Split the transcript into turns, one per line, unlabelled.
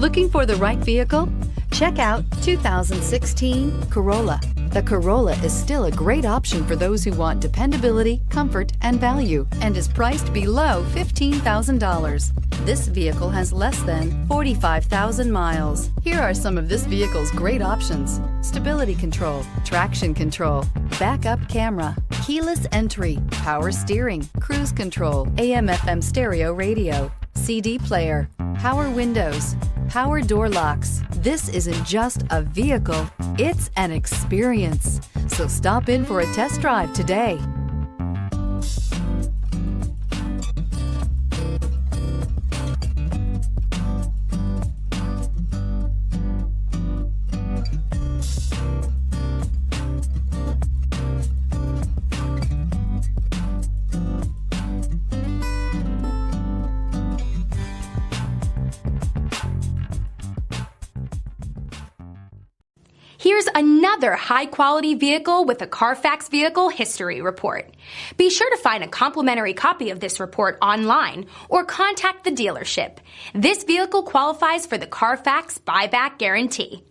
Looking for the right vehicle? Check out 2016 Corolla. The Corolla is still a great option for those who want dependability, comfort, and value, and is priced below $15,000. This vehicle has less than 45,000 miles. Here are some of this vehicle's great options: stability control, traction control, backup camera, keyless entry, power steering, cruise control, AM/FM stereo radio, CD player, power windows, power door locks. This isn't just a vehicle, it's an experience. So stop in for a test drive today.
Here's another high-quality vehicle with a Carfax Vehicle History Report. Be sure to find a complimentary copy of this report online or contact the dealership. This vehicle qualifies for the Carfax Buyback Guarantee.